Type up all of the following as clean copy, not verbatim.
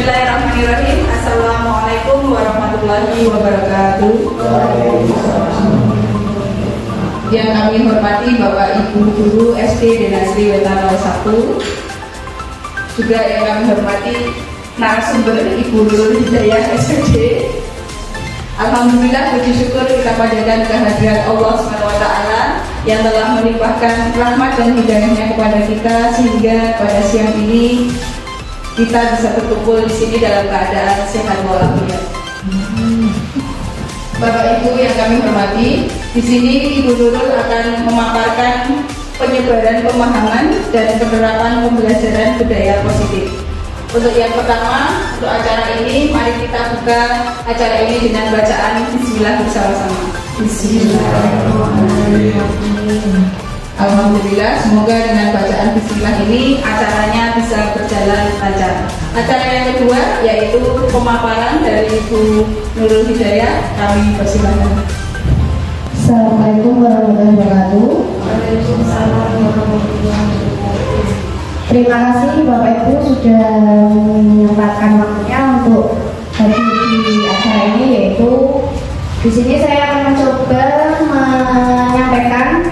Bismillahirrahmanirrahim. Assalamualaikum warahmatullahi wabarakatuh. Yang kami hormati Bapak Ibu Guru SD Denasri Wetan 01. Juga yang kami hormati narasumber Ibu Nurul Hidayah SPG. Alhamdulillah, puji syukur kita panjatkan kehadiran Allah SWT yang telah melimpahkan rahmat dan hidayahnya kepada kita sehingga pada siang ini kita bisa berkumpul di sini dalam keadaan sehat walafiat. Bapak Ibu yang kami hormati, di sini Ibu Nurul akan memaparkan penyebaran pemahaman dan penerapan pembelajaran budaya positif. Untuk yang pertama, untuk acara ini, mari kita buka acara ini dengan bacaan Bismillah bersama-sama. Bismillahirrahmanirrahim. Alhamdulillah, semoga dengan bacaan Bismillah ini acaranya bisa berjalan lancar. Acara yang kedua yaitu pemaparan dari Ibu Nurul Hidayah. Kami persilakan. Assalamualaikum warahmatullahi wabarakatuh. Waalaikumsalam warahmatullahi wabarakatuh. Terima kasih Bapak Ibu sudah menyempatkan waktunya untuk hadir di acara ini, yaitu di sini saya akan mencoba menyampaikan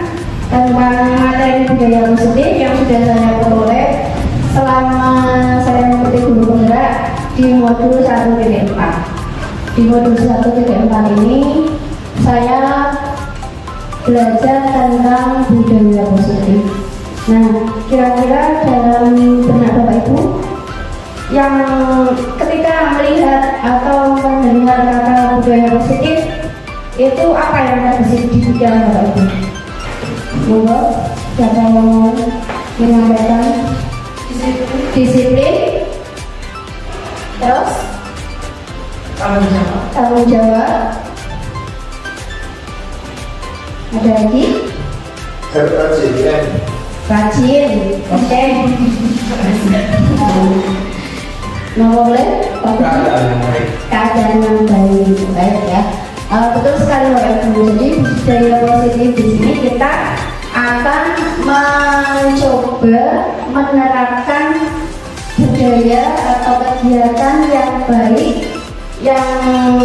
tentang materi budaya positif yang sudah saya peroleh selama saya mengikuti guru penggerak di modul 1.4. Di modul 1.4 ini saya belajar tentang budaya positif. Nah, kira-kira dalam benak Bapak Ibu yang ketika melihat atau mendengar kata budaya positif itu apa yang terbesit di pikiran Bapak Ibu? Monggo, siapa yang mau menyampaikan? Disiplin. Terus? Tanggung jawab. Ada lagi? Rajin. Oke. Mau boleh? Keadaan yang baik. Baik ya. Betul sekali Bapak Ibu. Jadi budaya positif di sini kita akan mencoba menerapkan budaya atau kegiatan yang baik yang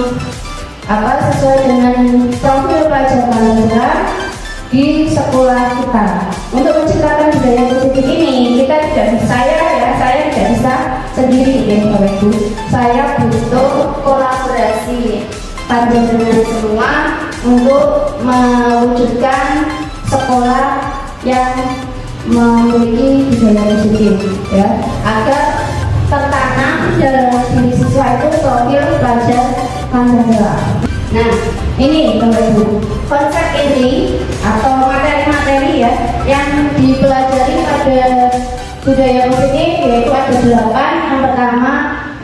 sesuai dengan profil pelajar kita di sekolah kita. Untuk menciptakan budaya positif ini kita tidak bisa, saya tidak bisa sendiri ya Bapak Ibu. Saya butuh kolaborasi panjenengan semua untuk mewujudkan sekolah yang memiliki budaya positif ya, agar tertanam dalam diri siswa itu profil pelajar Pancasila. Nah, ini Bapak Ibu, konsep ini atau materi-materi ya yang dipelajari pada budaya positif yaitu ada 8. Yang pertama,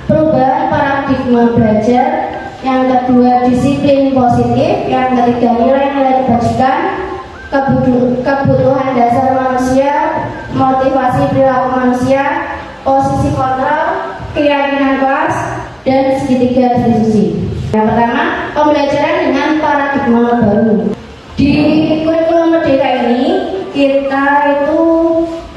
perubahan paradigma belajar. Yang kedua, disiplin positif. Yang ketiga, nilai-nilai kebajikan, kebutuhan dasar manusia, motivasi perilaku manusia, posisi kontrol, keyakinan kelas, dan segitiga diskusi. Yang pertama, pembelajaran dengan paradigma baru. Di kurikulum Merdeka ini kita itu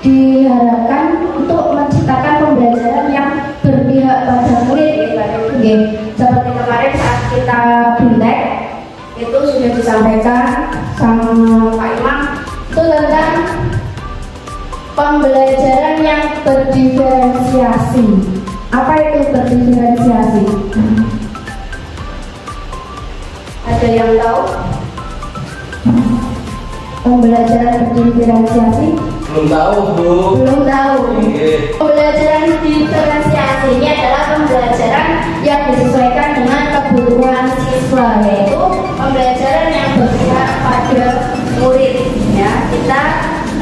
diharapkan untuk menciptakan pembelajaran yang berpihak pada murid ya. Seperti kemarin saat kita bintek itu sudah disampaikan sama Pak Imam itu tentang pembelajaran yang berdiferensiasi. Apa itu berdiferensiasi? Ada yang tahu? Pembelajaran berdiferensiasi? Belum tahu, Bu. Belum tahu. Pembelajaran diferensiasi ini adalah pembelajaran yang disesuaikan dengan kebutuhan siswa, yaitu pembelajaran yang berpihak pada murid. Ya, kita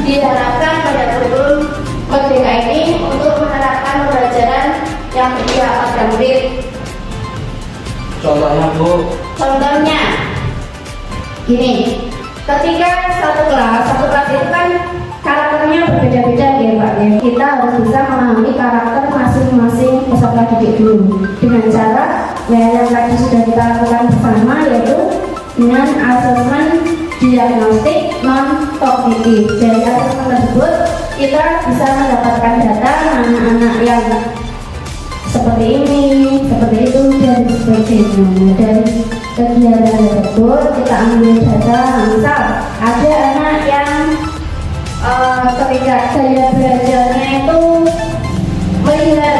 diharapkan pada kurikulum Merdeka ini untuk menerapkan pembelajaran yang berpihak pada murid. Contohnya, Bu. Contohnya, gini, ketika satu kelas itu kan karakternya berbeda-beda ya Pak ya. Kita harus bisa memahami karakter masing-masing peserta didik dulu dengan cara yang tadi sudah kita lakukan bersama, yaitu dengan asesmen diagnostik non kognitif. Dari asesmen tersebut kita bisa mendapatkan data anak-anak yang seperti ini, positif. Nah, dari kegiatan tersebut kita ambil data, misal ada anak yang ketika gaya belajarnya itu melihat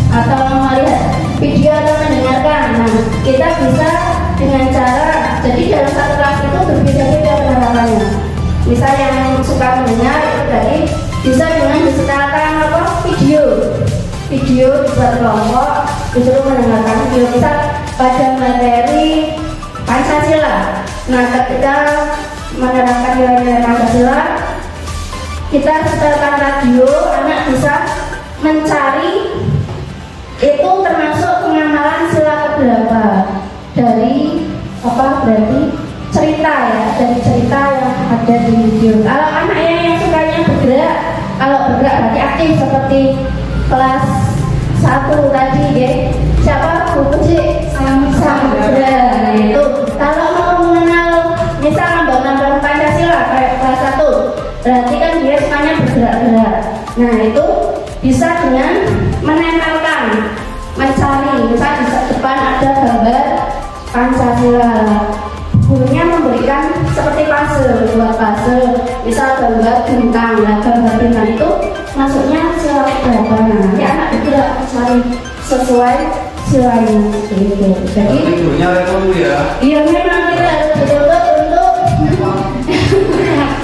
atau melihat video atau mendengarkan. Nah, kita bisa dengan cara, jadi dalam satu kelas itu berbeda-beda penerapannya. Misal yang suka mendengar itu tadi bisa dengan disetelkan video buat kelompok, disuruh mendengarkan video misal pada materi Pancasila. Nah, ketika menerapkan nilai-nilai Pancasila, kita setelkan radio, anak bisa mencari itu termasuk pengamalan sila keberapa dari berarti cerita ya, dari cerita yang ada di video. Kalau anaknya yang sukanya bergerak, kalau bergerak berarti aktif seperti kelas 1 tadi ya. Siapa? Bu Puji Samudra. Nah, itu kalau mau mengenal misal nambah Pancasila kayak kelas 1, berarti kan dia sukanya bergerak-gerak. Nah, itu bisa dengan menempelkan, mencari, misal di depan ada gambar Pancasila, gurunya memberikan seperti puzzle, buat puzzle, misal gambar bintang. Nah, gambar bintang itu masuknya sila berapa? Nanti anak bergerak mencari sesuai silanya itu. Jadi gurunya repot ya? iya, memang kita harus dituntut untuk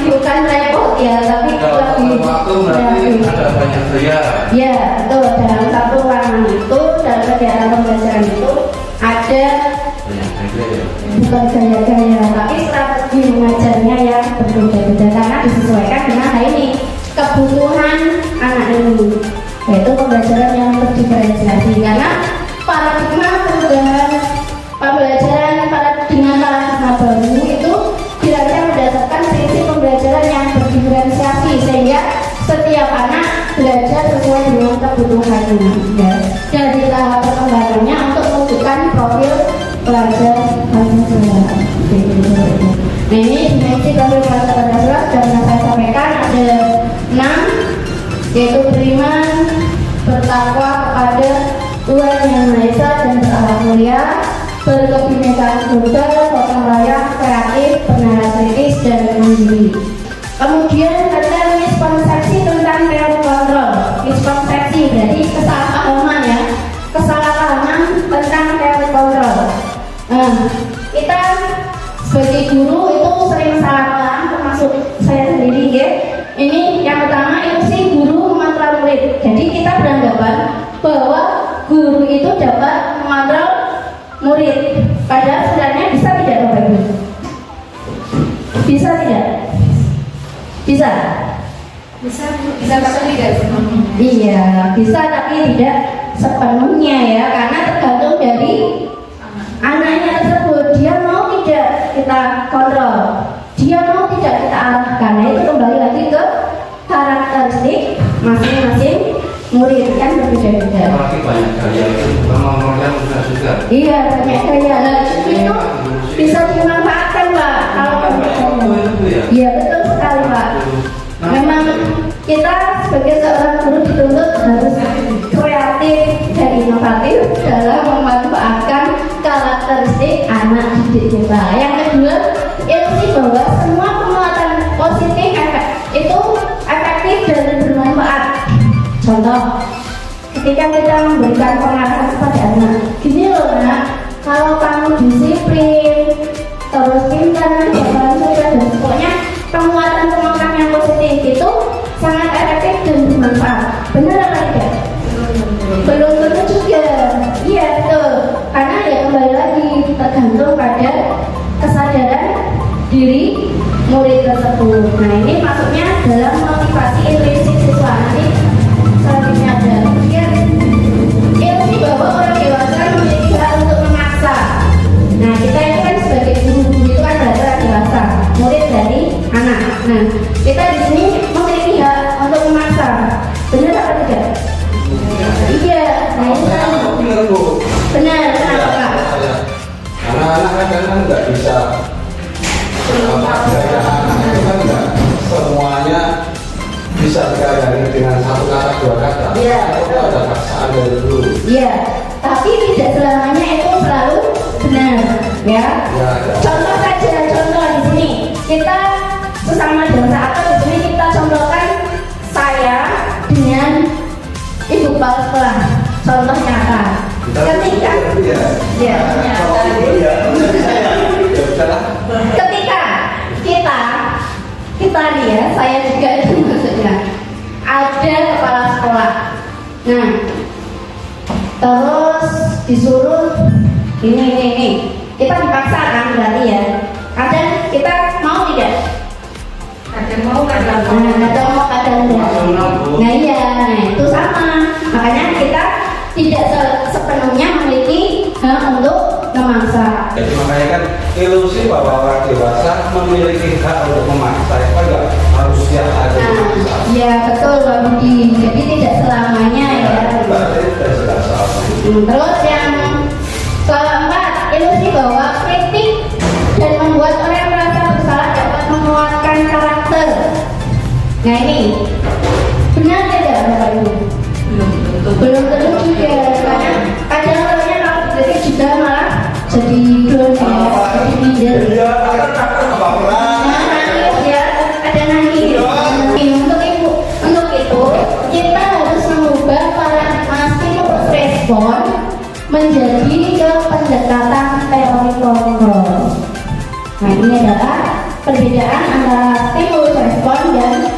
bukan repot ya, tapi lebih waktu berarti ada banyak gaya. ya, betul. Dalam satu ruangan itu, dalam kegiatan pembelajaran itu ada bukan gaya-gaya, tapi strategi mengajarnya yang berbeda-beda karena disesuaikan dengan ini kebutuhan anak ini, yaitu pembelajaran yang terdiferensiasi. Karena paradigma perubahan pembelajaran dengan paradigma baru itu dirancang berdasarkan prinsip pembelajaran yang berdiferensiasi, sehingga setiap anak belajar sesuai dengan kebutuhannya ya. Dari tahap perkembangannya untuk menentukan profil pelajar Pancasila. Nah, ini dimensi profil pelajar Pancasila sudah pernah saya sampaikan, ada 6, yaitu beriman, bertakwa kepada Tuhan Yang Maha Esa dan berakhlak mulia, berkebinekaan tunggal, gotong royong, kreatif, bernalar kritis, dan mandiri. Kemudian ada miskonsepsi tentang teori kontrol. Miskonsepsi berarti kesalahpahaman ya, kesalahpahaman tentang teori kontrol. Nah, kita sebagai guru itu sering salah paham, termasuk saya sendiri ya. Ini yang pertama, itu sih guru mengontrol murid. Jadi kita beranggapan bahwa guru itu dapat mengontrol murid, padahal sebenarnya bisa tidak Bapak Ibu? Bisa tidak? Bisa? Bisa tapi tidak sepenuhnya. Iya, bisa tapi tidak sepenuhnya ya, karena tergantung dari anaknya tersebut. Dia mau tidak kita kontrol, dia mau tidak kita arahkan. Nah, itu kembali lagi ke karakteristik masing-masing murid, kan berbeda-beda. Apalagi banyak gaya itu nomornya sudah juga. Iya, banyak gaya. Nah, itu bisa dimanfaatkan Pak kalau ya? Iya, betul sekali Pak. Memang kita sebagai seorang guru dituntut harus kreatif dan inovatif dalam memanfaatkan karakteristik anak didik kita. Yang kedua, itu bahwa semua penguatan positif itu efektif dan bermanfaat. Contoh, ketika kita memberikan pengarahan kepada anak, gini loh nak, kalau kamu disiplin, terus pintar, jalan sukses, dan pokoknya penguatan yang positif itu sangat efektif dan bermanfaat. Benar atau tidak? Belum tentu juga. Iya betul. Karena ya kembali lagi tergantung pada kesadaran diri murid tersebut. Nah, ini maksudnya dalam motivasi intrinsik siswa. Nanti selanjutnya ada. Kemudian ilmu bahwa orang dewasa memiliki hak untuk memaksa. Nah, kita itu kan sebagai guru itu kan belajar dewasa, murid dari anak. Nah, kita di sini memiliki hak untuk memaksa. Benar atau tidak? Iya. Nah, itu kan Benar Bu. benar. Kenapa Pak? Karena anak kadang kan nggak bisa gaya anak itu kan nggak semuanya bisa dikadari dengan satu kata dua kata. Iya. Itu ada paksaan dari guru. Iya. Tapi tidak selamanya itu selalu benar, ya. Ya, ya. Contoh saja, contoh di sini kita sesama bangsa atau di sini kita contohkan saya dengan ibu kepala sekolah. Contoh nyata. Ketika, ya, ketika kita nih ya, saya juga itu maksudnya ada kepala sekolah. Nah, terus disuruh ini kita dipaksa kan berarti ya. Kadang kita mau tidak, Kadang mau, kadang kadang mau kadang tidak. Nah iya, nah itu sama. Makanya kita tidak sepenuhnya memiliki hak untuk memaksa. Jadi makanya kan ilusi bahwa orang dewasa memiliki hak untuk memaksa, itu enggak harus setiap hari memaksa. Iya betul Pak Budi. Jadi tidak selamanya ya. Berarti tidak salah. Terus yang keempat, ilusi bahwa kritik dan membuat orang merasa bersalah dapat menguatkan karakter. Nah ini benar tidak Bapak Ibu? Belum tentu juga, karena kadang orangnya kalau kritik juga malah jadi down ya, jadi minder. Iya, apa perang? Nangis ya, ada nangis. Untuk itu kita harus mengubah paradigma stimulus respon menjadi ke pendekatan teori kontrol. Nah ini adalah perbedaan antara stimulus respon dan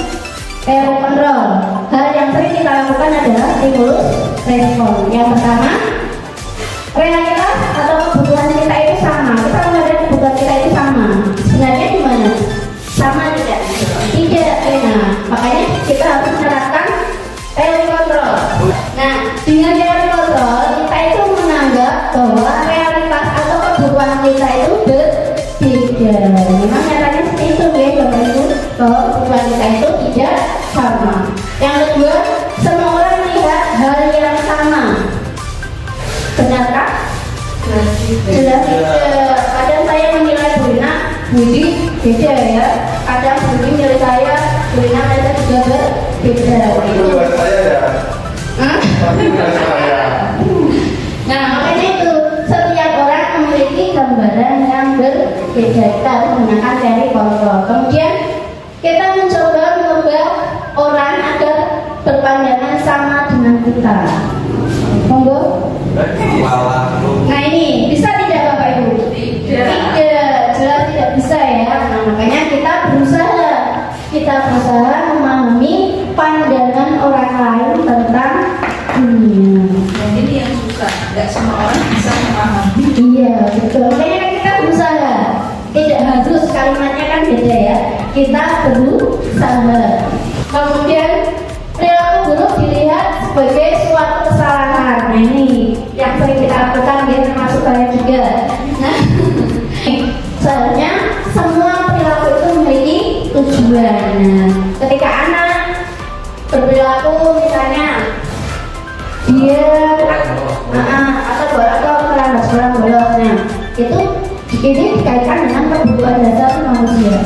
teori kontrol. Hal yang sering kita lakukan adalah stimulus respon. Yang pertama, realitas atau kebutuhan kita itu sama. Kita menghadapi kebutuhan kita itu sama. Sebenarnya gimana? Sama tidak? Tidak. Nah, makanya kita harus menerapkan teori kontrol. Nah, dengan teori kontrol kita itu menganggap bahwa realitas atau kebutuhan kita itu berbeda. Memang nyatanya seperti itu ya Bapak Ibu, bahwa kebutuhan kita itu tidak sama. Yang kedua, semua orang melihat hal yang sama. Benarkah? Jelas tidak. Kadang saya menilai Budi beda ya. Kadang Budi menilai saya, mereka juga berbeda. Itu buat saya ya. Hah? Tapi bukan saya. Nah makanya itu setiap orang memiliki gambaran yang berbeda. Kita harus menggunakan teori kontrol. Kemudian kita mencoba mengubah orang agar berpandangan sama dengan kita. Monggo. Malah Nah ini bisa tidak Bapak Ibu? Tidak, jelas tidak bisa ya. Nah makanya kita berusaha memahami pandangan orang lain tentang dunia. Dan ini yang susah, tidak semua orang bisa memahami. Iya betul. Makanya kita berusaha. Tidak harus kalimatnya kan beda ya. Kita berusaha. Kemudian perilaku buruk dilihat sebagai suatu kesalahan. Nah ini yang sering kita lakukan ya, termasuk saya juga. Nah, sebenarnya semua perilaku itu memiliki tujuan. Nah, ketika anak berperilaku misalnya dia atau bolos nah itu ini dikaitkan dengan kebutuhan dasar manusia.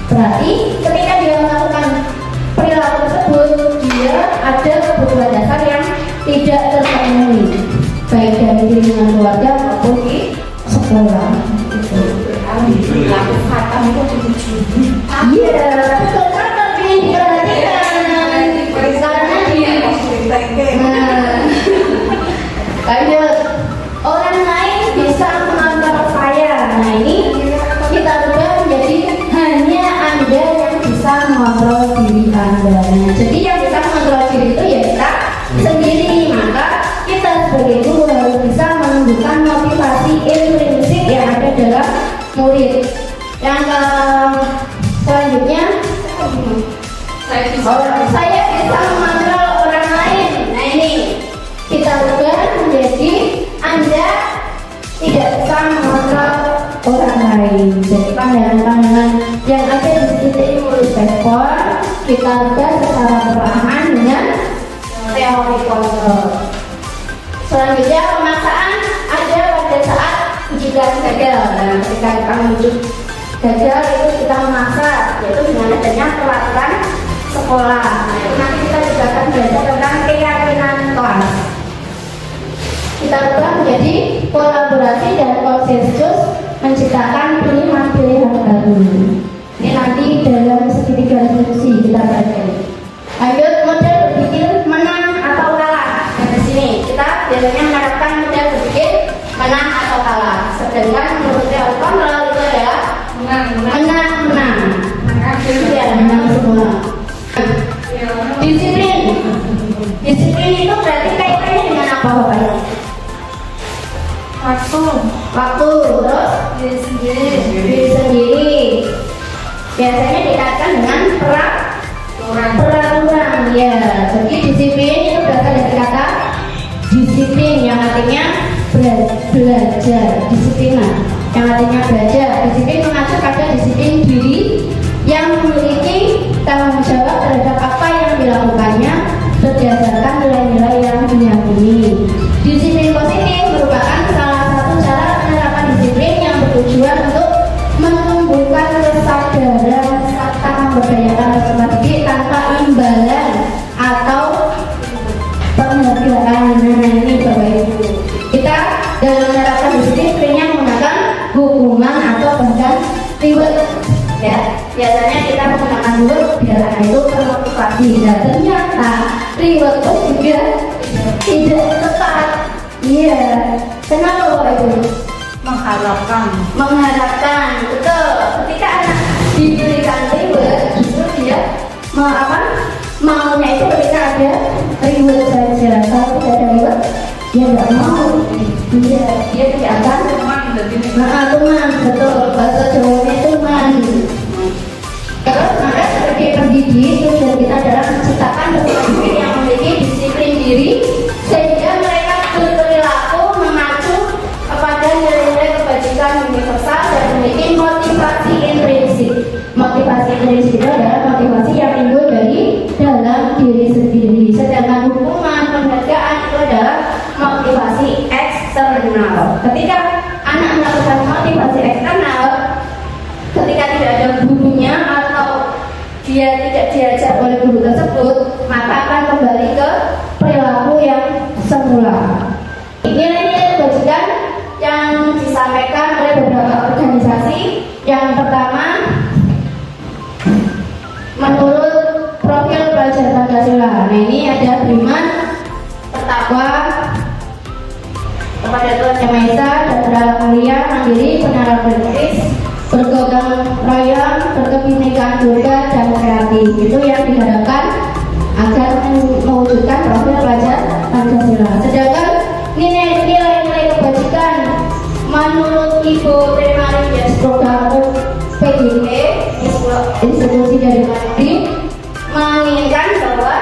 Berarti ketika dia melakukan perilaku tersebut, dia ada kebutuhan dasar yang tidak terpenuhi, baik dari lingkungan keluarga maupun di sekolah. Perilaku fatal itu tujuan. Iya, betul kan ingin diperhatikan karena dia. Lanjut, orang lain bisa mengontrol saya. Nah ini kita ubah menjadi hanya Anda yang bisa mengontrol diri Anda. Nah, jadi yang bisa mengontrol diri itu ya kita sendiri. Maka kita sebagai guru harus bisa menunjukkan motivasi intrinsik yang ada dalam murid. Yang selanjutnya, saya bisa mengontrol orang lain. Nah ini kita ubah menjadi Anda tidak bisa mengontrol orang lain. Jadi pandangan-pandangan yang ada di titik mulus respon kita ubah secara perlahan dengan teori kontrol. Selanjutnya pemaksaan ada pada saat ujian gagal. Nah, ketika kita menuju gagal itu kita memaksa, yaitu dengan adanya peraturan sekolah. Nah, itu nanti kita juga akan belajar tentang keyakinan kelas. Kita ubah menjadi kolaborasi dan konsensus menciptakan pilihan-pilihan baru. Ini nanti dalam segitiga resolusi kita pelajari. Lanjut, model berpikir menang atau kalah. Nah, di sini kita biasanya menerapkan model berpikir menang atau kalah. Sedangkan menurut teori kontrol itu adalah menang. Ya, menang semua. Disiplin itu berarti kaitannya dengan apa Bapak? Waktu, terus diri sendiri. Biasanya dikaitkan dengan peraturan. Ya, jadi disiplin itu berasal dari kata disiplin yang artinya belajar, disiplin yang artinya belajar. Disiplin mengacu pada disiplin diri yang memiliki tanggung jawab terhadap apa yang dilakukannya berdasarkan nilai-nilai yang diyakini. Disiplin positif merupakan salah satu cara penerapan disiplin yang bertujuan untuk menumbuhkan kesadaran serta memberdayakan peserta didik tanpa imbalan atau penghargaan. Nah, ini Bapak Ibu, kita dalam menerapkan disiplin menggunakan hukuman atau bahkan reward. Ya, biasanya kita menggunakan reward biar anak itu termotivasi. Dan ternyata reward itu juga tidak tepat. Iya, kenapa Bapak Ibu? Mengharapkan, betul. Ketika anak diberikan reward, justru dia maunya itu ketika ada reward saja. Kalau tidak ada reward, dia nggak mau. Dia tidak akan teman, betul. Bahasa Jawanya teman. Terus maka sebagai pendidik tujuan kita adalah menciptakan peserta didik yang memiliki disiplin diri sehingga mereka berperilaku mengacu kepada nilai-nilai kebajikan universal dan memiliki motivasi intrinsik. Motivasi intrinsik itu adalah motivasi yang timbul dari dalam diri sendiri. Sedangkan hukuman penghargaan itu adalah motivasi eksternal. Ketika anak melakukan motivasi eksternal, ketika tidak ada gurunya atau dia tidak diajak oleh guru tersebut, maka akan kembali ke perilaku yang semula. Nilai-nilai kebajikan yang disampaikan oleh beberapa organisasi, yang pertama menurut profil pelajar Pancasila. Nah, ini ada beriman, bertakwa kepada Tuhan Yang Maha Esa, dan berlaku mulia, mandiri, benar berkris, bergotong royong, berkebinekaan tunggal dan kreatif. Itu yang diharapkan agar mewujudkan profil pelajar Pancasila. Sedangkan nilai-nilai kebajikan menurut Ibu Primary Yes Program PGP, institusi dari Mandiri, menginginkan bahwa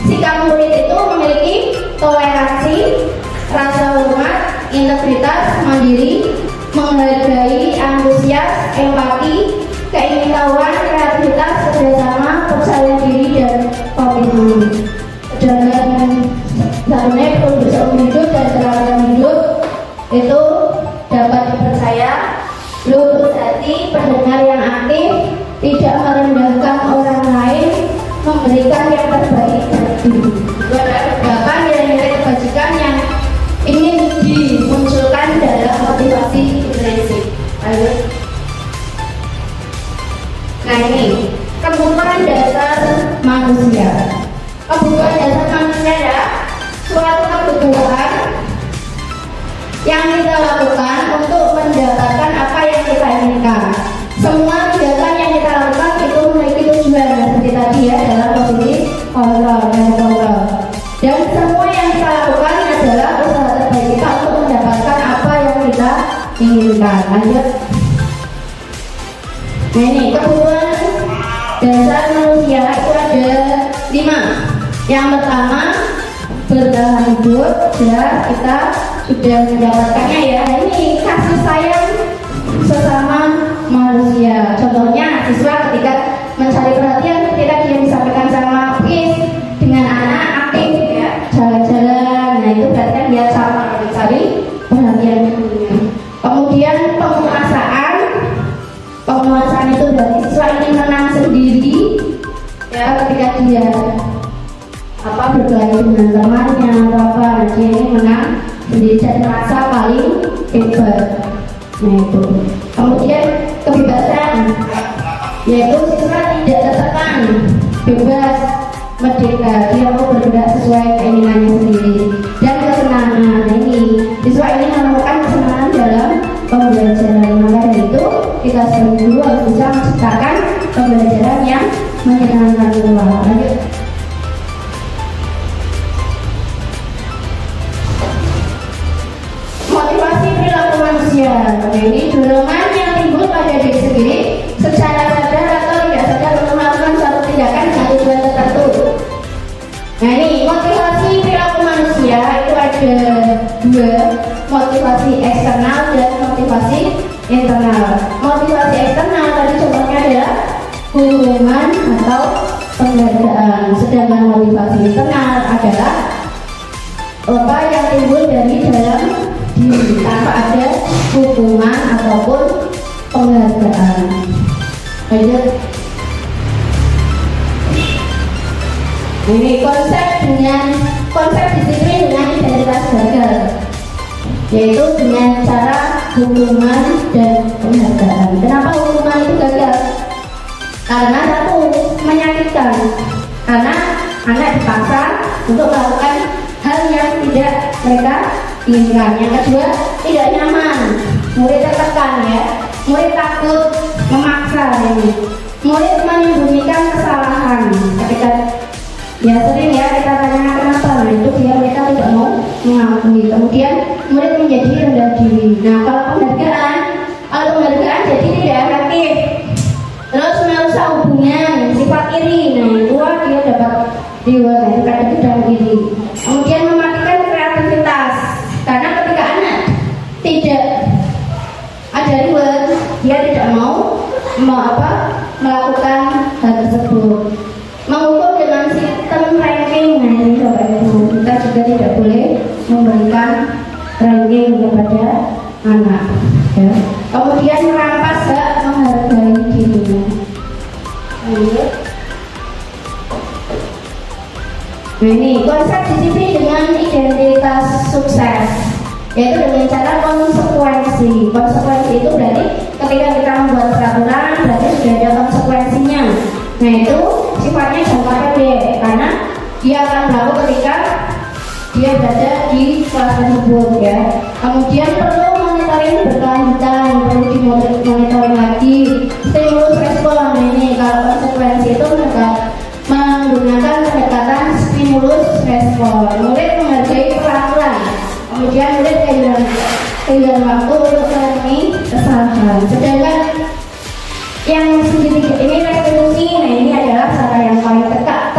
sikap murid itu memiliki toleransi, rasa hormat, integritas, mandiri, menghargai, antusias, empati, keingintahuan, kreativitas, kerjasama, percaya diri, dan komitmen. Dan sebenarnya produk seumur hidup dan keterampilan hidup itu dapat dipercaya, lurus hati, pendengar yang aktif, tidak merendahkan orang lain, memberikan yang terbaik bagi diri. Itu adalah beberapa nilai-nilai kebajikan yang ingin dimunculkan dalam motivasi intrinsik. Nah, ini kebutuhan dasar manusia. Kebutuhan dasar manusia adalah suatu kebutuhan yang kita lakukan untuk mendapatkan apa yang kita inginkan. Semua kegiatan yang kita lakukan itu memiliki tujuan, seperti tadi ya, dalam posisi kontrol dan kontrol. Dan semua yang kita lakukan adalah usaha terbaik kita untuk mendapatkan apa yang kita inginkan. Lanjut. Nah, ini kebutuhan dasar manusia itu ada 5. Yang pertama, bertahan hidup. Jelas kita sudah mendapatkannya ya. Ini kasih sayang sesama manusia. Contohnya siswa ketika mencari perhatian, ketika dia disampaikan sama Pis dengan anak aktif ya, jalan-jalan. Nah, itu berarti kan dia sama mencari perhatian gurunya. Kemudian penguasaan itu berarti siswa ingin menang sendiri ya, ketika dia berkelahi dengan temannya atau apa, dia ingin menang sendiri dan merasa paling hebat. Nah, itu Ini dorongan yang timbul pada diri sendiri secara sadar atau tidak sadar untuk melakukan suatu tindakan dengan tujuan tertentu. Nah ini motivasi perilaku manusia itu ada dua, motivasi eksternal dan motivasi internal. Motivasi eksternal tadi contohnya adalah hubungan atau penghargaan, sedangkan motivasi internal adalah apa yang timbul dari dalam diri tanpa ada hubungan ataupun penghargaan. Lanjut. Ini konsep disiplin dengan identitas gagal, yaitu dengan cara hubungan dan penghargaan. Kenapa hubungan itu gagal? Karena satu, menyakitkan, karena anak dipaksa untuk melakukan hal yang tidak mereka inginkan. Yang kedua, tidak nyaman, murid tertekan ya, murid takut memaksa ini, murid menyembunyikan kesalahan ketika ya sering ya kita tanya kenapa, nah itu dia mereka tidak mau mengakui. Kemudian murid menjadi rendah diri. Nah kalau penghargaan jadi tidak efektif, terus merusak hubungan, sifat iri. Nah itu dia dapat diwariskan itu dan iri. Kemudian mematikan kreativitas, karena ketika anak tidak ada reward, dia tidak mau melakukan hal tersebut. Mengukur dengan sistem ranking, nah ini Bapak Ibu, kita juga tidak boleh memberikan ranking kepada anak ya. Kemudian merampas hak menghargai dirinya. Nah ini konsep disiplin dengan identitas sukses, yaitu dengan cara konsekuensi. Konsekuensi itu berarti ketika kita membuat peraturan berarti sudah ada konsekuensinya. Nah itu sifatnya jangka pendek karena dia akan berlaku ketika dia berada di kelas tersebut ya. Kemudian perlu monitoring berkelanjutan, perlu dimonitoring lagi. Stimulus respon, ini kalau konsekuensi itu menggunakan pendekatan stimulus respon. Murid menghargai peraturan, kemudian murid kehilangan waktu untuk memenuhi kesalahan. Sedangkan yang sendiri ini restitusi, nah ini adalah cara yang paling tepat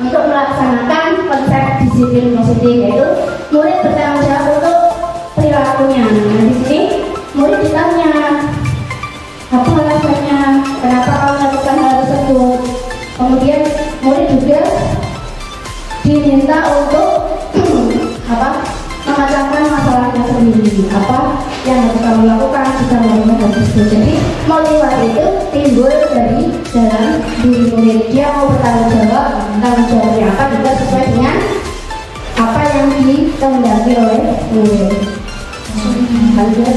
untuk melaksanakan konsep disiplin positif, yaitu murid bertanggung jawab untuk perilakunya. Nah di sini murid ditanya apa alasannya, kenapa kamu melakukan hal tersebut. Kemudian murid juga diminta untuk memecahkan masalahnya sendiri, apa yang harus kamu lakukan jika melakukan hal tersebut. Jadi motivasi itu timbul dari dalam diri murid. Dia mau bertanggung jawabnya apa juga sesuai dengan apa yang dikehendaki oleh murid. Lanjut.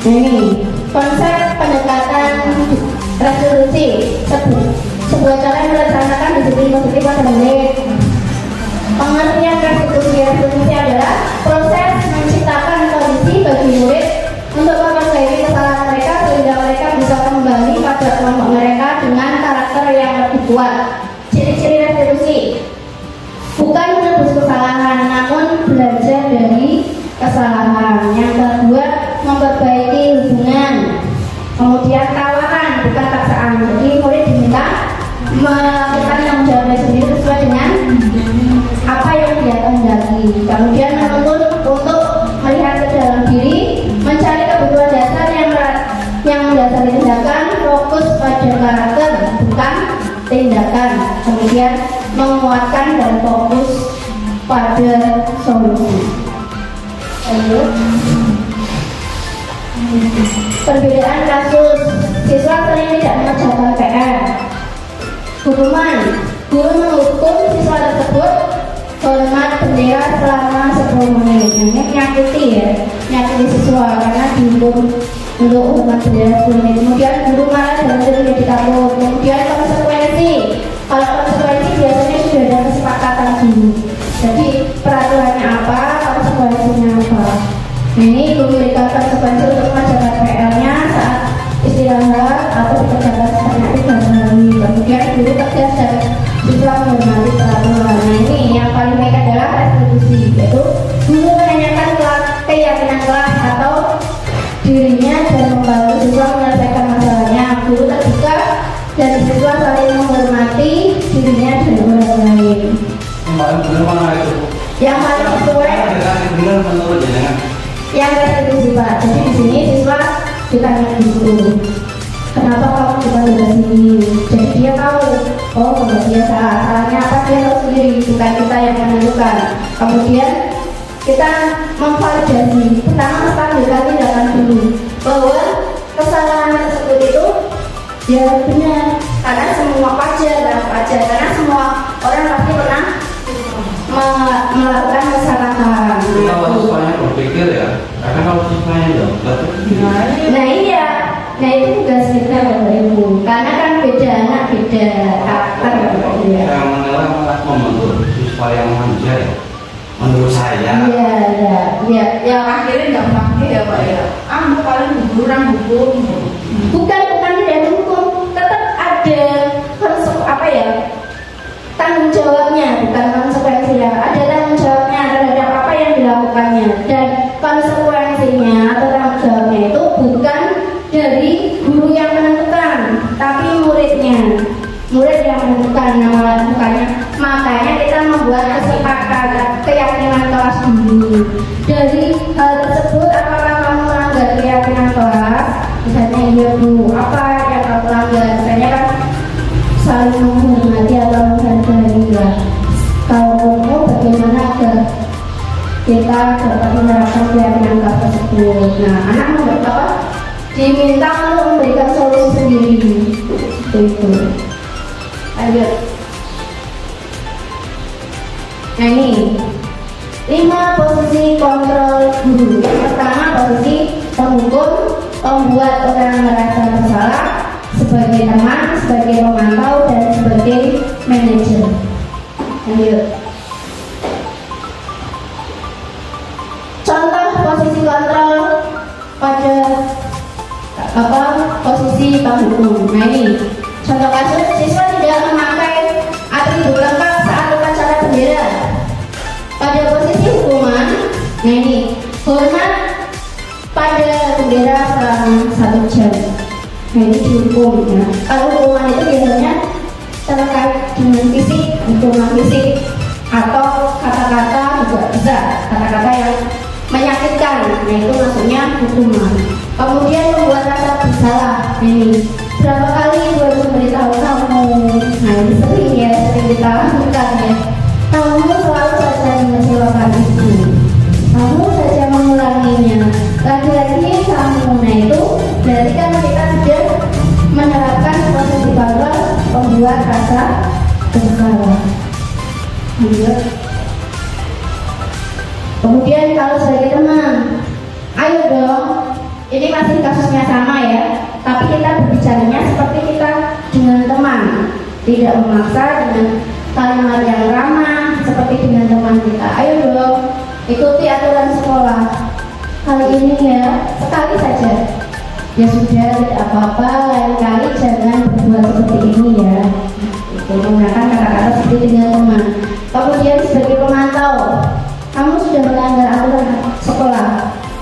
Nah ini konsep pendekatan resolusi, sebuah cara yang melaksanakan disiplin positif pada murid. Pengertian restitusi adalah proses menciptakan kondisi bagi murid untuk memperbaiki kesalahan mereka sehingga mereka bisa kembali pada kelompok mereka dengan karakter yang lebih kuat. Ciri-ciri restitusi bukan menebus kesalahan, namun belajar dari kesalahan. Yang kedua, memperbaiki hubungan. Kemudian tawaran, bukan paksaan. Jadi murid diminta melakukan tanggung jawabnya sendiri sesuai dengan apa yang dia kehendaki. Kemudian menuntut untuk melihat ke dalam diri, mencari kebutuhan dasar yang mendasari tindakan, fokus pada karakter bukan tindakan. Kemudian menguatkan dan fokus pada solusi. Perbedaan kasus, siswa sering tidak mengerjakan PR. Hukuman, guru menghukum siswa tersebut hormat bendera selama 10 menit. Ini menyakiti ya, menyakiti siswa karena dihukum untuk hormat bendera 10 menit. Kemudian guru marah dan menjadi takut. Kemudian konsekuensi, kalau konsekuensi biasanya sudah ada kesepakatan dulu. Jadi peraturannya apa, konsekuensinya apa. Ini memberikan konsekuensi untuk mengerjakan PR-nya saat istirahat atau dikerjakan sebanyak 3 hari. Kemudian guru tegas dan siswa menghormati peraturan. Nah ini yang paling baik adalah sini. Jadi dia tahu, oh kalau dia salah, salahnya apa dia tahu sendiri, bukan kita yang menentukan. Kemudian kita memvalidasi, pertama kita ambilkan tindakan dulu bahwa kesalahan tersebut itu ya benar, karena semua karena semua orang pasti pernah melakukan kesalahan. Kalau siswanya berpikir ya, karena kalau siswanya enggak berpikir. Nah iya, nah itu tugas kita Bapak Ibu, karena kan beda anak beda karakter Bapak Ibu ya. Yang menilai malah membentuk siswa yang manja ya. Menurut saya. Iya. Yang akhirnya gampang ya Pak ya. Aku paling kurang hukum. Bukan tidak hukum, tetap ada tanggung jawabnya, bukan konsekuensi ya. Ada tanggung jawabnya terhadap apa yang dilakukannya, dan konsekuensinya atau tanggung jawabnya itu bukan dari guru yang menentukan, tapi murid yang menentukan nama melakukannya. Makanya kita membuat kesepakatan keyakinan kelas dulu. Dari hal tersebut, apakah kamu melanggar keyakinan kelas? Misalnya iya Bu, apa yang kamu melanggar? Misalnya kan saling menghormati atau menghargai ya. Kalau kamu bagaimana agar kita dapat menerapkan keyakinan kelas tersebut? Nah, anak diminta untuk memberikan solusi sendiri. Itu. Lanjut. Nah ini 5 posisi kontrol guru. Yang pertama posisi penghukum, membuat orang merasa bersalah, sebagai teman, sebagai pemantau, dan sebagai manajer. Lanjut. Contoh posisi kontrol pada posisi penghukum. Nah ini contoh kasus, siswa tidak memakai atribut lengkap saat upacara bendera. Pada posisi hukuman, nah ini hormat pada bendera selama 1 jam. Nah ini dihukum ya. Kalau hukuman itu biasanya terkait dengan fisik, hukuman fisik, atau kata-kata juga bisa, kata-kata yang menyakitkan. Nah itu maksudnya hukuman. Kemudian membuat rasa bersalah. Ini berapa kali gue memberitahu kamu? Nah ini sering kita lakukan ya. Kamu selalu saja mengecewakan ibu, kamu saja mengulanginya. Lagi-lagi kamu, nah itu berarti kan kita sudah menerapkan posisi kontrol membuat rasa bersalah. Kemudian kalau sebagai teman, ayo dong, ini masih kasusnya sama ya, tapi kita berbicaranya seperti kita dengan teman, tidak memaksa, dengan kalimat yang ramah seperti dengan teman kita. Ayo dong, ikuti aturan sekolah. Kali ini ya, sekali saja. Ya sudah, tidak apa-apa, lain kali jangan berbuat seperti ini ya. Itu menggunakan kata-kata seperti dengan teman. Kemudian sebagai pemantau, kamu sudah melanggar aturan sekolah,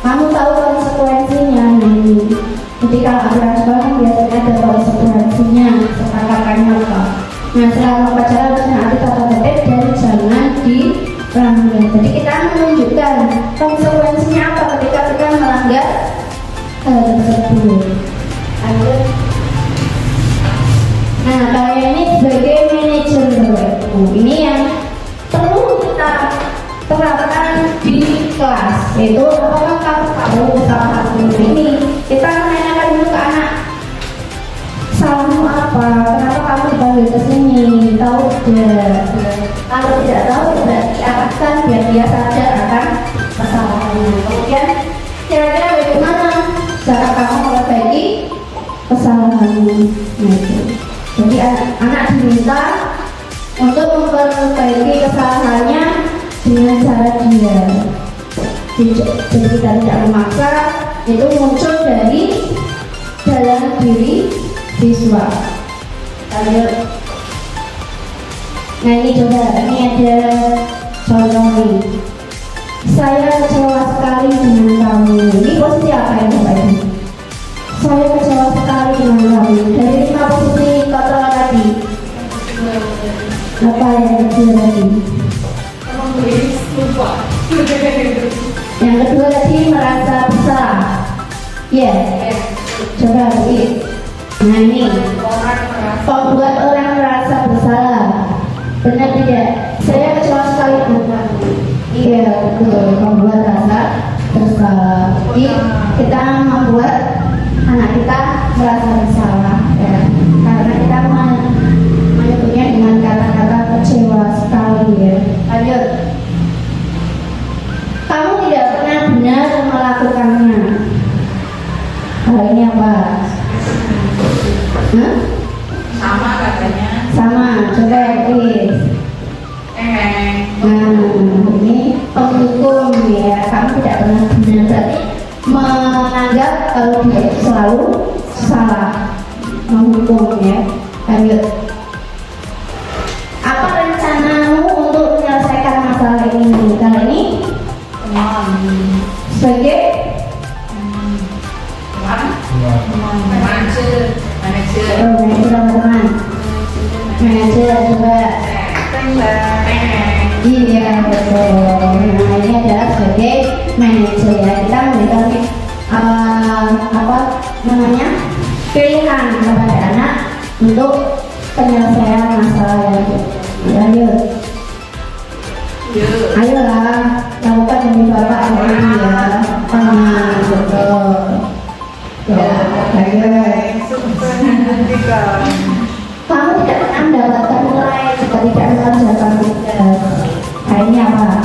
kamu tahu konsekuensinya. Nah ini, ketika aturan sekolah kan biasanya ada konsekuensinya, sepakatannya apa. Nah selama upacara harus menaati tata tertib dan jangan dilanggar. Jadi kita menunjukkan konsekuensinya apa ketika kita melanggar hal tersebut. Lanjut. Nah kalian ini sebagai manajer, ini yang perlu kita terapkan di kelas, yaitu apakah kamu tahu salah satu ini. Kita menanyakan dulu ke anak, salahmu apa? Kenapa kamu dipanggil ke sini? Tahu tidak? Kalau tidak tahu, berarti akan biar dia sadar akan kesalahannya. Kemudian kira-kira bagaimana cara kamu memperbaiki kesalahanmu? Nah itu. Jadi anak diminta untuk memperbaiki kesalahannya dengan cara dia. Jadi kita tidak memaksa, itu muncul dari dalam diri siswa. Lanjut. Nah ini coba, ini ada contoh nih. Saya kecewa sekali dengan kamu. Ini posisi apa ya Bapak Ibu? Saya kecewa sekali dengan kamu. Dari 5 posisi kontrol tadi, apa yang kedua tadi? Yang kedua tadi merasa bersalah. Yes. Coba lagi. Nah ini, membuat orang merasa bersalah. Benar tidak? Saya kecewa sekali bukan? Iya betul, membuat rasa bersalah. Jadi kita membuat anak kita merasa bersalah, ya. Karena kita menyebutnya dengan kata-kata kecewa sekali, ya. Lanjut. Kamu tidak pernah benar melakukannya. Hal ini apa? Hah? Sama katanya. Sama, coba ya please. Nah, ini penghukum ya. Kamu tidak pernah benar, berarti menganggap kalau dia itu selalu salah, menghukum ya. Lanjut. Apa rencanamu untuk menyelesaikan masalah ini? Kali ini sebagai Manajer. teman-teman manajer coba. Iya betul. Nah ini adalah sebagai manajer ya, kita memberikan apa namanya pilihan kepada anak untuk penyelesaian masalah yang lanjut. Ayolah lakukan demi bapak hari ini ya. Betul. Ya, kamu tidak pernah mendapatkan nilai jika tidak mengerjakan tugas. Nah ini apa?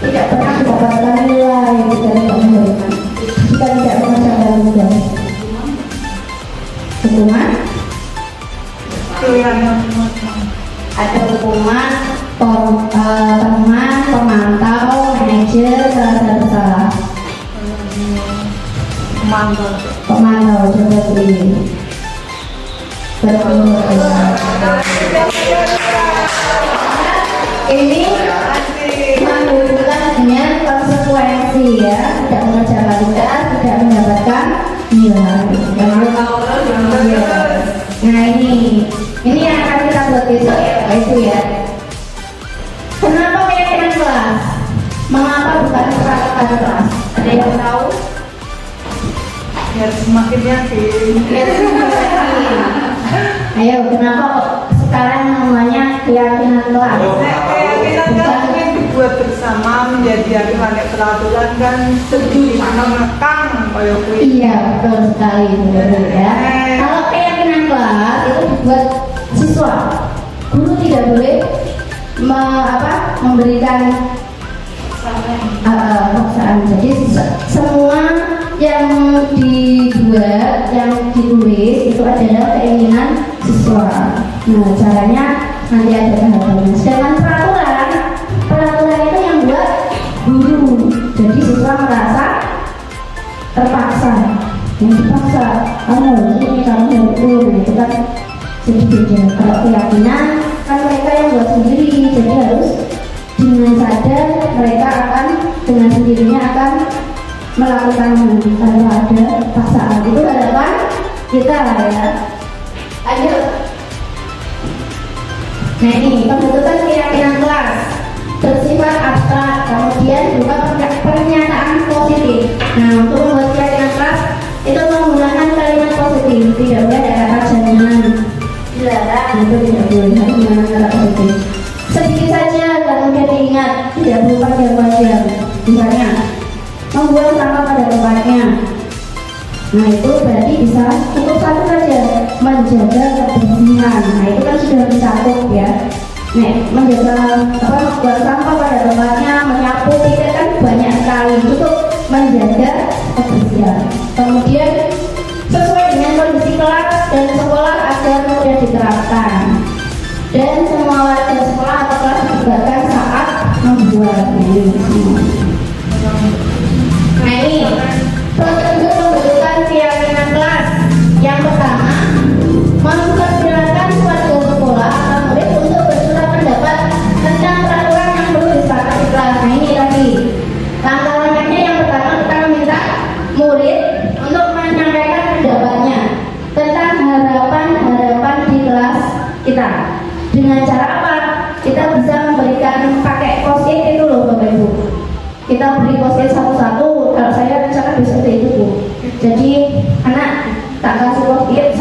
Tidak pernah mendapatkan nilai jika tidak mengerjakan tugas. Hukuman? Ada hukuman teman, pemantau, manajer, merasa bersalah. Pemantau coba beri. Ini menghubungkan dengan konsekuensi ya, tidak mengerjakan tugas, tidak mendapatkan nilai. Nah ini yang akan kita buat besok ya, itu ya. Kenapa keyakinan kelas? Mengapa bukan peralatan kelas? Ada yang tahu? Biar semakin yakin. Ayo, kenapa kok sekarang namanya keyakinan kelas? Keyakinan kan mungkin dibuat bersama menjadi yakin pakai peraturan kan setuju mengekang kayak kuwi. Iya, betul sekali betul ya. Kalau keyakinan kelas itu dibuat siswa, guru tidak boleh memberikan paksaan. Jadi semua yang dibuat, yang ditulis itu adalah keinginan siswa. Nah, caranya nanti ada tahapannya. Sedangkan peraturan itu yang buat guru. Jadi siswa merasa terpaksa, yang dipaksa. Ini kamu itu, itu kan jadi beda. Kalau keyakinan kan mereka yang buat sendiri, jadi harus dengan sadar mereka akan dengan sendirinya akan melakukan tanpa ada paksaan. Itu harapan kita lah ya. Lanjut. Nah ini pembentukan keyakinan kelas bersifat abstrak, kemudian juga pernyataan positif. Nah untuk membuat keyakinan kelas itu menggunakan kalimat positif, tidak boleh ada kata jaminan, dilarang, itu tidak boleh, harus menggunakan kata positif. Sedikit saja agar mudah diingat, tidak perlu panjang-panjang. Misalnya membuang sampah pada tempatnya. Nah itu berarti bisa cukup satu saja, menjaga kebersihan. Nah itu kan sudah mencakup ya. Nah menjaga membuang sampah pada tempatnya, menyapu tidak kan banyak sekali, cukup menjaga kebersihan. Kemudian sesuai dengan kondisi kelas dan sekolah agar mudah diterapkan. Dan semua warga sekolah atau kelas dilibatkan saat membuat ini. Nah ini prosedur pembentukan keyakinan kelas. Yang pertama, mempersilahkan warga sekolah atau murid untuk bersurat pendapat tentang peraturan yang perlu disepakati kelas. Nah ini lagi langkah-langkahnya. Yang pertama, kita meminta murid untuk menyampaikan pendapatnya tentang harapan-harapan di kelas kita. Dengan cara apa? Kita bisa memberikan pakai post-it itu loh Bapak Ibu. Kita beri post-it satu-satu. Kalau saya rencana besok itu Bu. Jadi anak tak kasih post-it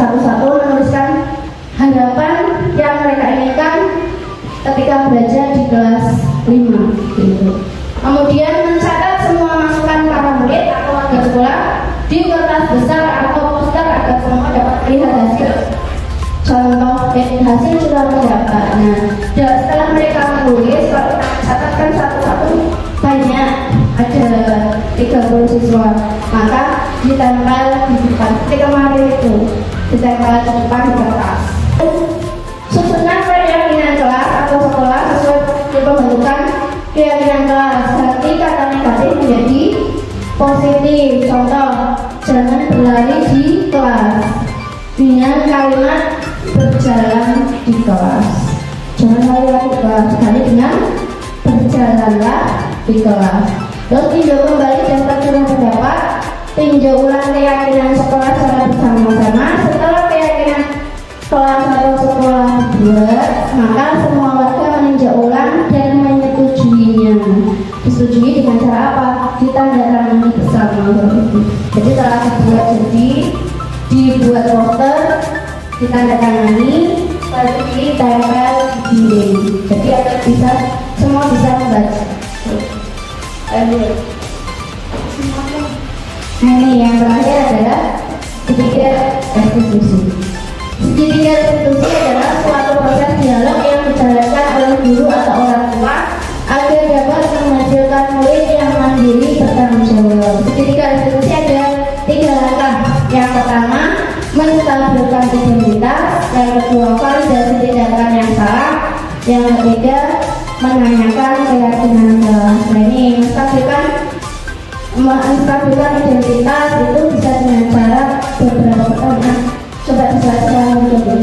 ketika belajar di kelas 5 gitu. Kemudian mencatat semua masukan para murid atau warga sekolah di kertas besar atau poster agar semua dapat melihat hasil. Contoh hasil sudah terdapat. Nah, setelah mereka menulis, kalau kita catatkan satu-satu banyak, ada 30 siswa, maka ditempel di depan. Seperti kemarin itu ditempel di depan di kertas. Susunan keyakinan kelas atau sekolah sesuai pembentukan keyakinan kelas. Ganti kata negatif menjadi positif. Contoh, jangan berlari di kelas dengan kalimat berjalan di kelas. Jangan lari di kelas, ganti dengan berjalanlah di kelas. Terus tinjau kembali daftar surat pendapat, tinjau ulang keyakinan sekolah secara bersama-sama. Setelah keyakinan kelas atau sekolah dibuat, maka semua warga meninjau ulang dan menyetujuinya. Disetujui dengan cara apa? Ditandatangani bersama. Jadi setelah dibuat poster, ditandatangani, lalu ditempel di dinding. Jadi agar semua bisa membaca. Nah, ini yang terakhir adalah segitiga restitusi. Segitiga restitusi adalah suatu proses dialog yang dijalankan oleh guru atau orang tua agar dapat menghasilkan murid yang mandiri bertanggung jawab. Segitiga restitusi ada 3 langkah. Yang pertama, menstabilkan identitas. Yang kedua, validasi tindakan yang salah. Yang ketiga, menanyakan keyakinan kelas. Nah, ini menstabilkan identitas itu bisa dengan cara beberapa pertanyaan. Coba dijelaskan dulu.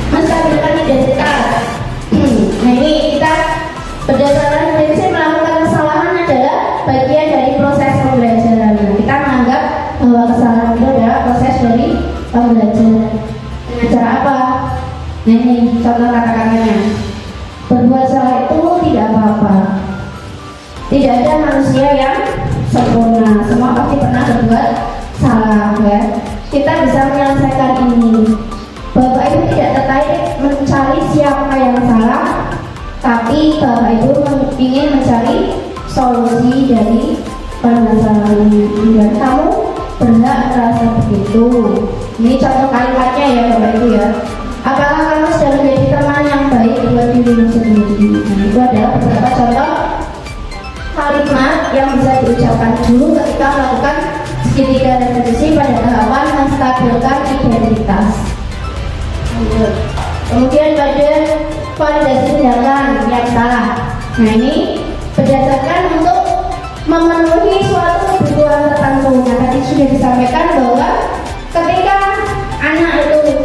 Menstabilkan identitas. Nah, ini kita berdasarkan prinsip melakukan kesalahan adalah bagian dari proses pembelajaran. Kita menganggap bahwa kesalahan itu adalah proses dari pembelajaran. Dengan cara apa? Nah, ini contoh kata-katanya. Berbuat salah itu tidak apa-apa. Tidak ada manusia yang sempurna. Semua pasti pernah berbuat salah, ya. Kita bisa menyelesaikan ini. Bapak itu tidak tertarik mencari siapa yang salah, tapi Bapak itu ingin mencari solusi dari permasalahan ini. Dan kamu berhak merasa begitu. Ini contoh kalimatnya ya Bapak Ibu ya. Apakah kamu sudah menjadi teman yang baik buat dirimu sendiri? Nah, itu adalah beberapa contoh kalimat yang bisa diucapkan dulu ketika melakukan segitiga restitusi pada tahapan menstabilkan identitas. Kemudian pada validasi tindakan yang salah. Nah, ini berdasarkan untuk memenuhi suatu kebutuhan tertentu. Nah, tadi sudah disampaikan bahwa ketika anak itu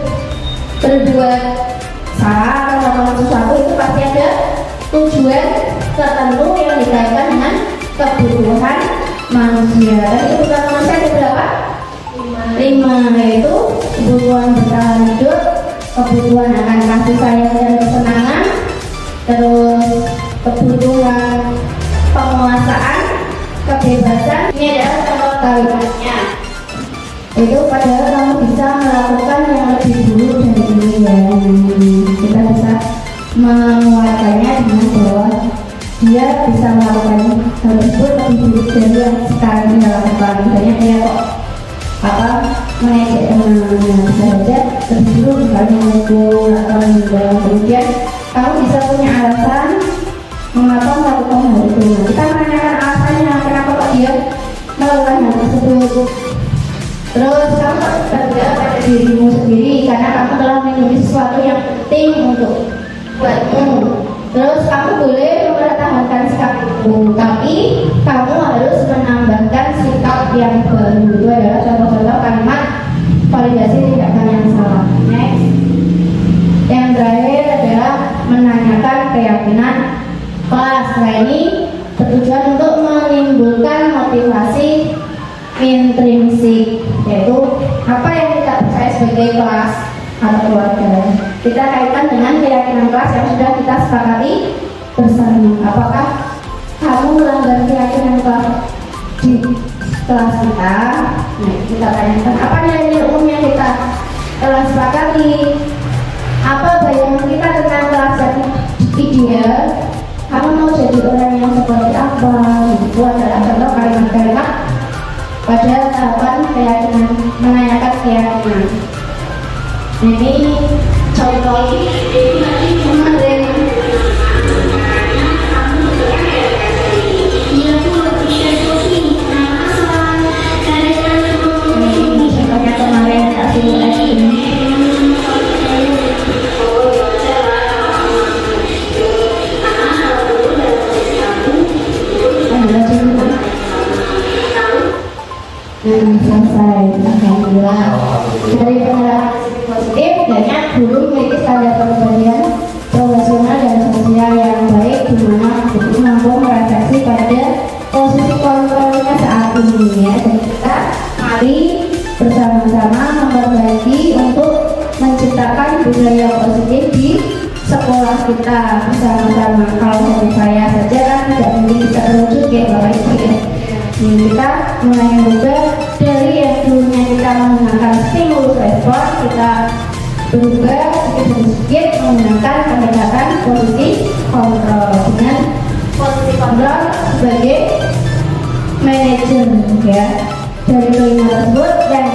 berbuat salah atau melakukan sesuatu itu pasti ada tujuan tertentu yang dikaitkan dengan kebutuhan manusia. Dan kebutuhan manusia ada berapa? 5, yaitu kebutuhan bertahan hidup, kebutuhan akan kasih sayang dan kesenangan, terus kebutuhan penguasaan, kebebasan. Ini adalah contoh kalimatnya. Itu padahal kamu bisa melakukan yang lebih dulu dari ini ya. Kita bisa menguatkannya dengan bahwa dia bisa melakukan hal tersebut lebih dulu dari yang sekarang dia lakukan. Misalnya dia kok mengejek teman-temannya, bisa saja lebih dulu misalnya mukul atau meninggal. Kemudian kamu bisa punya alasan mengapa melakukan hal itu. Nah, kita menanyakan alasannya kenapa kok dia melakukan hal tersebut. Terus kamu bergerak pada dirimu sendiri karena kamu telah menulis sesuatu yang penting untuk buatmu. Terus kamu boleh mempertahankan sikap itu, tapi kamu harus menambahkan sikap yang baru. Itu adalah contoh-contoh kalimat validasi tindakan yang salah. Next. Yang terakhir adalah menanyakan keyakinan kelas. Nah, ini bertujuan untuk menimbulkan motivasi intrinsik, yaitu apa yang kita percaya sebagai kelas atau keluarga. Kita kaitkan dengan keyakinan kelas yang sudah kita sepakati bersama. Apakah kamu melanggar keyakinan kelas di kelas kita? Nah, kita tanyakan apa nilai umum yang kita telah sepakati, apa bayangan kita tentang kelas yang seperti apa. Itu adalah contoh kalimat-kalimat pada tahapan keyakinan, menanyakan keyakinan. Ini contoh kemarin. Ini contohnya kemarin selesai. Alhamdulillah. Dari penerapan positif, banyak guru memiliki standar kepribadian profesional dan sosial yang baik, di mana guru mampu merefleksi pada posisi kontrolnya saat ini ya. Dan kita mari bersama-sama memperbaiki untuk menciptakan budaya positif di sekolah kita bersama-sama. Kalau dari saya saja kan tidak mungkin bisa terwujud kayak Bapak Ibu ya. Jadi kita mulai merubah dari yang dulunya kita menggunakan stimulus respon, kita berubah sedikit menggunakan pendekatan posisi kontrol dengan posisi kontrol sebagai manajer ya. Dari kelima tersebut dan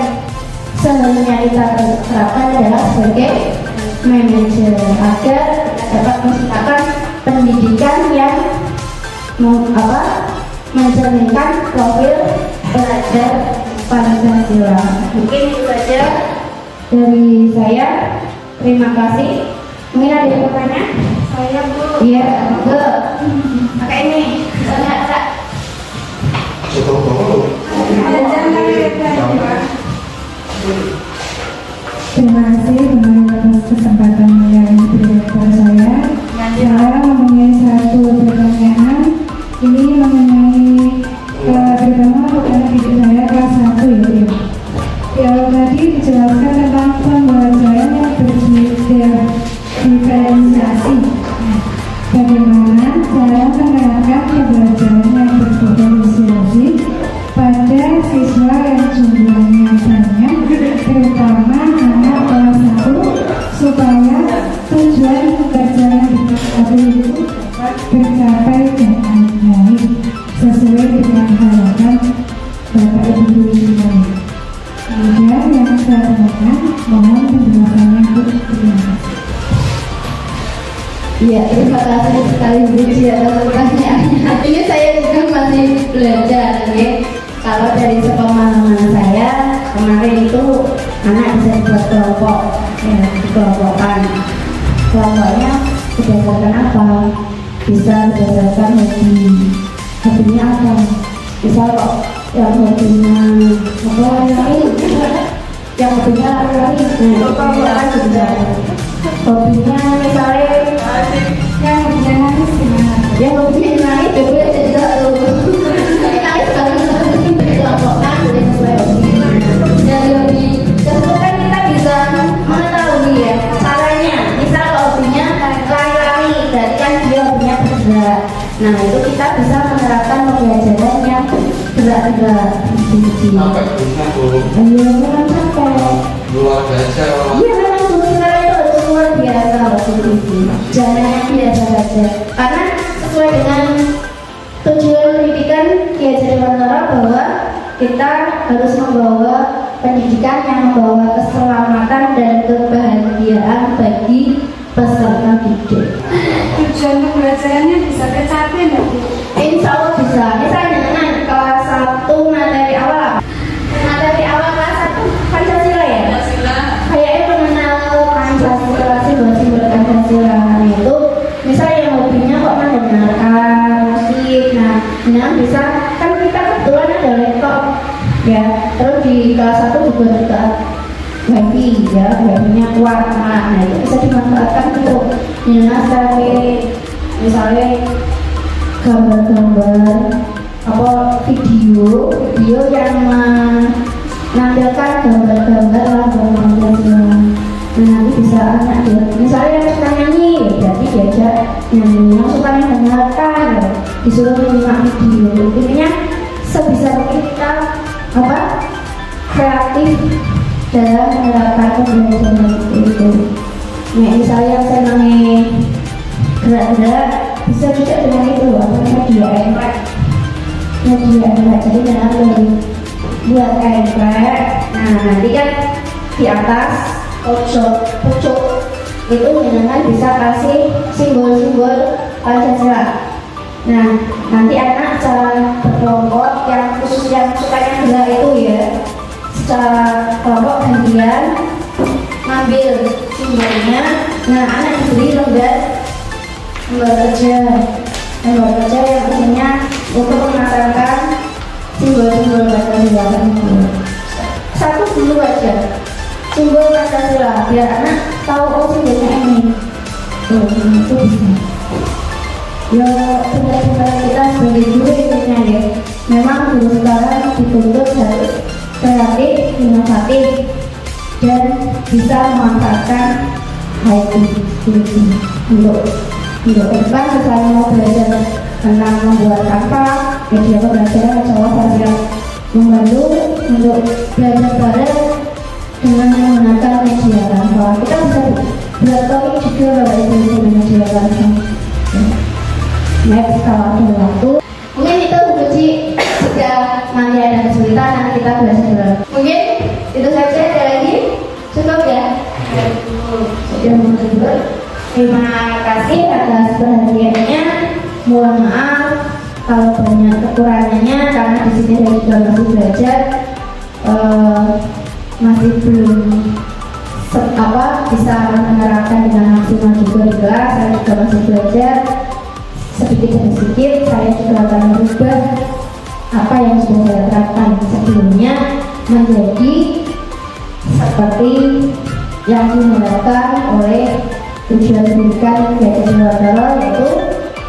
sebenarnya kita terapkan adalah sebagai manajer agar dapat menciptakan pendidikan yang mencerminkan profil pelajar Pancasila. Mungkin itu saja dari saya. Terima kasih. Mungkin ada yang bertanya? Saya Bu. Iya, Bu. Pakai ini. Enggak. Terima kasih atas kesempatan yang diberikan kepada saya. Saya mempunyai satu pertanyaan. Ini mengenai terutama untuk didik saya kelas 1 ya. Yang tadi dijelaskan tentang pembelajaran yang berdiferensiasi. Bagaimana cara menerapkan pembelajaran yang berdiferensiasi pada siswa yang jumlahnya banyak, terutama anak kelas 1, supaya tujuan pembelajaran di kelas 1 itu dapat tercapai dengan baik sesuai dengan harapan Bapak Ibu guru sekalian. Kemudian yang saya tanyakan, mohon penjelasannya Bu. Terima kasih. Iya, terima kasih sekali Bu Ci atas pertanyaannya. Ini saya juga masih belajar ya. Kalau dari sepemahaman saya, kemarin itu anak bisa dibuat kelompok, ya, dikelompokkan. Kelompoknya berdasarkan apa? Bisa berdasarkan hobinya apa? Misal kok yang hobinya lari-lari, yang hobinya lari-lari, nah itu bisa. Hobinya misalnya yang hobinya nangis gimana? Yang hobinya nangis ya boleh jadi satu. Nangis bareng-bareng dikelompokkan jadi sesuai hobi. Dari hobi tersebut kan kita bisa mengetahui ya caranya. Misal hobinya lari-lari, berarti kan dia hobinya bergerak. Nah itu kita bisa menerapkan pembelajaran yang gerak-gerak. Apa guna Bu? Ayo memang capek. Luar biasa. Iya memang sebenarnya itu harus luar biasa waktu itu. Jangan yang biasa saja. Karena sesuai dengan tujuan pendidikan Kiai Mantara bahwa kita harus membawa pendidikan yang membawa keselamatan dan kebahagiaan bagi peserta didik. Tujuan pembelajarannya bisa tercapai nggak Bu? Insya Allah bisa. Misalnya dengan kelas 1 materi awal. Materi awal kelas 1 Pancasila ya? Pancasila. Kayaknya mengenal Pancasila, simbol-simbol Pancasila itu. Misalnya yang hobinya kok mendengarkan musik. Nah bisa kan kita kebetulan ada laptop ya. Terus di kelas 1 juga wifi ya, wifi-nya kuat. Nah itu bisa dimanfaatkan untuk menjelaskan misalnya gambar-gambar apa video yang menampilkan gambar-gambar lambang Pancasila. Nah nanti bisa anak dia misalnya yang suka nyanyi berarti diajak nyanyi, yang suka mendengarkan disuruh menyimak video. Intinya sebisa mungkin kita kreatif dalam menerapkan pembelajaran itu. Nah misalnya saya gerak-gerak bisa juga dengan itu apa media emplek. Media emplek jadi jangan buat emplek. Nah nanti kan di atas pojok itu jangan bisa kasih simbol-simbol Pancasila. Nah nanti anak secara berkelompok yang khusus yang sukanya gelar itu ya, secara kelompok gantian ngambil simbolnya. Nah anak diberi lembar kerja yang isinya untuk mengasalkan simbol-simbol Pancasila. Satu dulu aja simbol Pancasila biar anak tahu oh simbolnya ini. Oh itu bisa. Ya tugas-tugas kita sebagai guru intinya ya, memang guru sekarang dituntut harus kreatif, inovatif, dan bisa memanfaatkan IT untuk depan misalnya mau belajar tentang membuat apa media pembelajaran atau apa yang membantu untuk belajar bareng dengan menggunakan media bahwa kita bisa buat topik juga bahwa itu dengan media bareng. Next kalau ada waktu mungkin itu Buci, jika nanti ada kesulitan nanti kita belajar bareng. Mungkin itu saja, ada lagi cukup ya. Sudah menghibur. Terima kasih atas perhatiannya. Mohon maaf kalau banyak kekurangannya karena di sini saya juga masih belajar, masih belum bisa menerapkan dengan maksimal juga di kelas. Saya juga masih belajar sedikit demi sedikit. Saya juga akan merubah apa yang sudah saya terapkan sebelumnya menjadi seperti yang diharapkan oleh tujuan pendidikan Pancasila, yaitu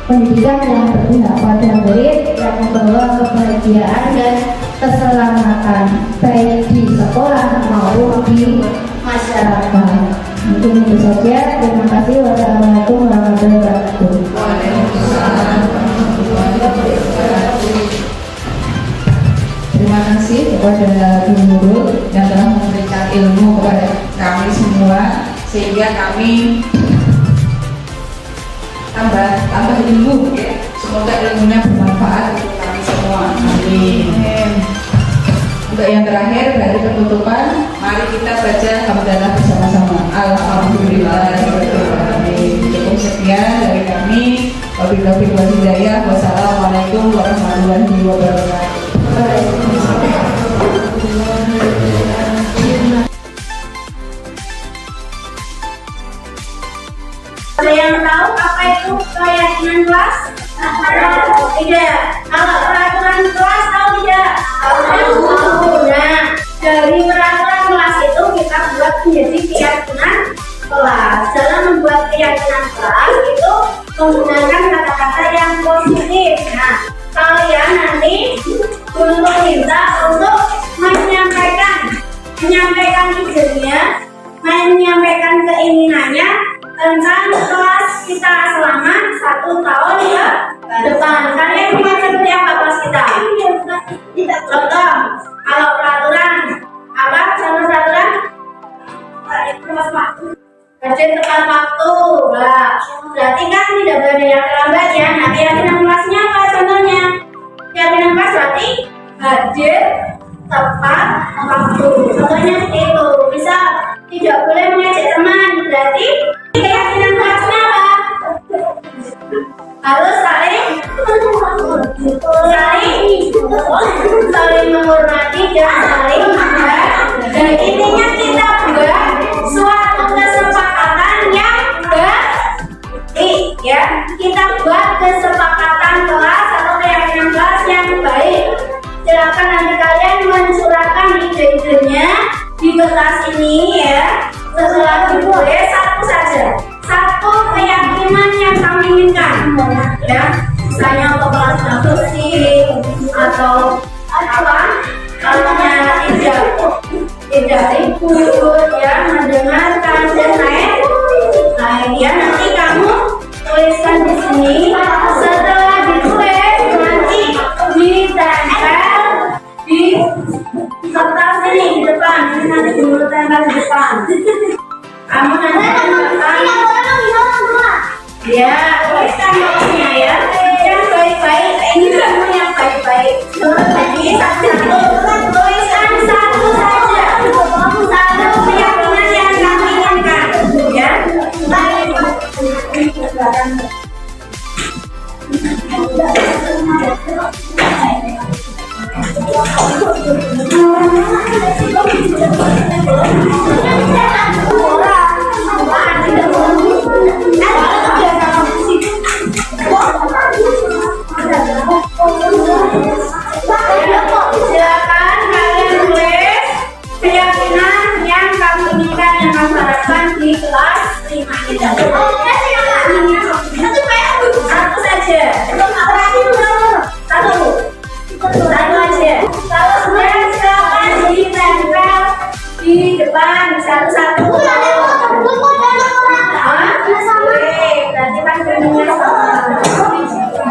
pendidikan yang berpihak pada murid, yang membawa kebahagiaan dan keselamatan baik di sekolah maupun di masyarakat. Mungkin itu saja. Terima kasih. Wassalamualaikum warahmatullahi wabarakatuh. Terima kasih kepada guru yang telah memberikan ilmu kepada kami semua sehingga kami tambah ilmu ya. Semoga ilmunya bermanfaat untuk kami semua. Amin. Untuk yang terakhir dari penutupan, mari kita baca hamdalah bersama-sama. Alhamdulillah. Cukup sekian dari kami. Wabillahi taufiq wal hidayah. Wassalamualaikum warahmatullahi wabarakatuh. Ada yang tahu apa itu keyakinan kelas? Tidak. Kalau peraturan kelas tahu tidak? Tahu. Nah, dari peraturan kelas itu kita buat menjadi keyakinan kelas. Dalam membuat keyakinan kelas itu menggunakan kata-kata yang positif. Nah, kalian nanti guru minta untuk menyampaikan idenya, menyampaikan keinginannya tentang kelas kita selama 1 tahun ke depan. Kalian ingin seperti apa kelas kita? Contoh, kalau peraturan apa? Contoh peraturan Rajin tepat waktu. Nah, berarti kan tidak boleh yang terlambat ya. Nah, keyakinan kelasnya apa contohnya? Keyakinan kelas berarti hadir tepat waktu. Contohnya itu. Bisa tidak boleh mengejek teman. Berarti keyakinan kelasnya apa? Harus saling menghormati dan saling menghargai. Dan intinya kita buat suatu kesepakatan yang baik ya. Kita buat kesepakatan kelas atau keyakinan kelas yang baik. Silakan nanti kalian mencurahkan ide-idenya di kertas ini ya. Setelah ditulis satu saja, satu keyakinan yang kami inginkan ya. Misalnya untuk kelas diskusi atau apa, kalaunya tidak ikut ya, mendengarkan dan lain. Nah ya, nanti kamu tuliskan di sini. Setelah ditulis nanti ditempel di kertas ini di depan. Ini nanti dulu tempel di depan. Kamu nanti tempelkan. Ya, tuliskan pokoknya Silakan kalian tulis keyakinan yang kamu inginkan dan kamu harapkan di kelas 5 kita. Satu saja. Satu aja. Kalau sudah silakan ditempel di depan satu-satu. Oke, berarti kan bentuknya ditempel, yuk ditempel.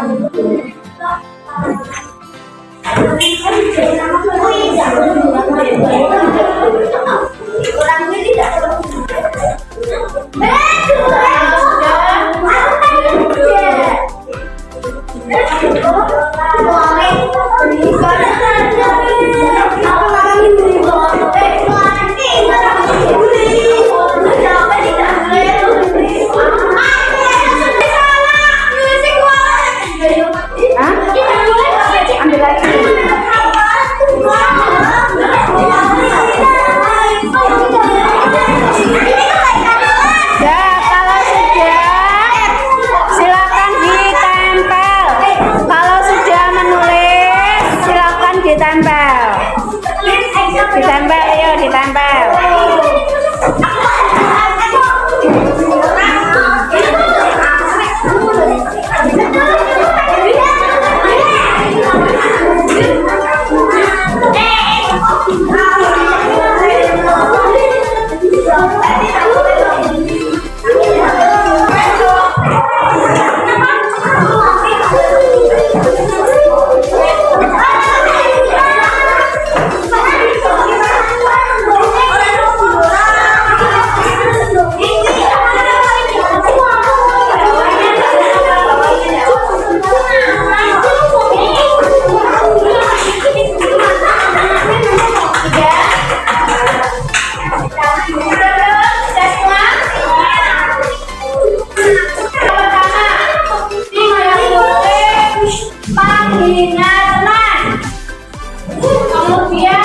Kemudian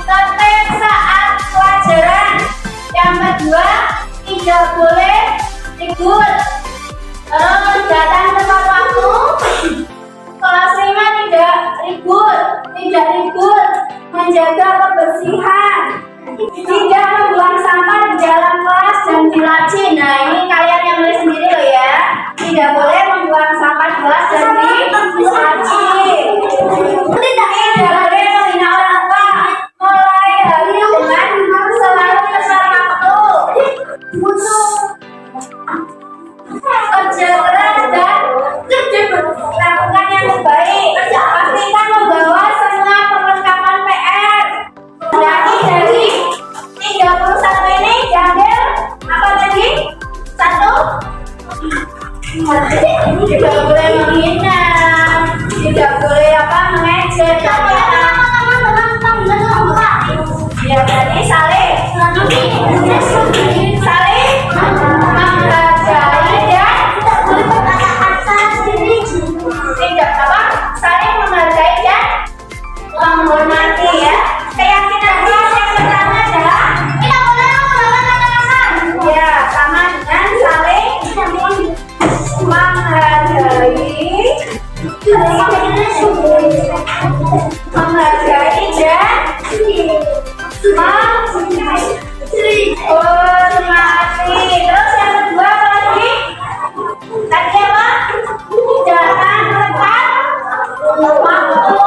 tertib saat pelajaran. Yang kedua, tidak boleh libur. Terus datang tepat waktu. Kelas 5 tidak libur. Menjaga kebersihan. Tidak membuang sampah di dalam kelas dan di laci. Nah, ini kalian yang nulis sendiri loh ya. Tidak boleh membuang sampah di kelas dan di laci. Tidak boleh menghina orang tua. Mulai hari dengan selalu tepat waktu. Kerja keras dan lakukan yang terbaik. Pastikan membawa semua perlengkapan PR. Dari 31 ini diambil apa tadi? 1. Tidak boleh menghina, tidak boleh mengejek. Ya tadi saling menghargai dan saling menghargai dan menghormati ya. Keyakinan kelas yang pertama adalah tidak boleh menggunakan kata kasar. Ya, sama dengan saling menghargai hormati. Terus yang kedua apa lagi? Tadi apa? Datang tepat waktu.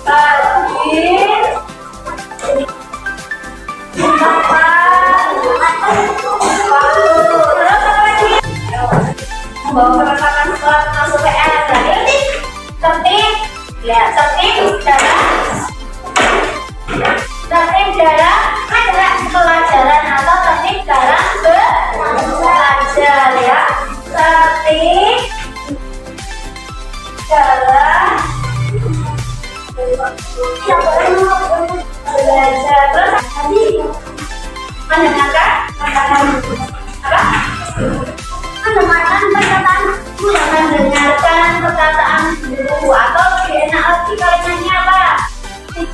Tadi tepat waktu. Terus apa lagi? Membawa perlengkapan sekolah masuk PR. Tadi tertib. Ya, tertib dalam pelajaran atau tertib dalam belajar ya. Tertib dalam belajar. Terus mendengarkan apa?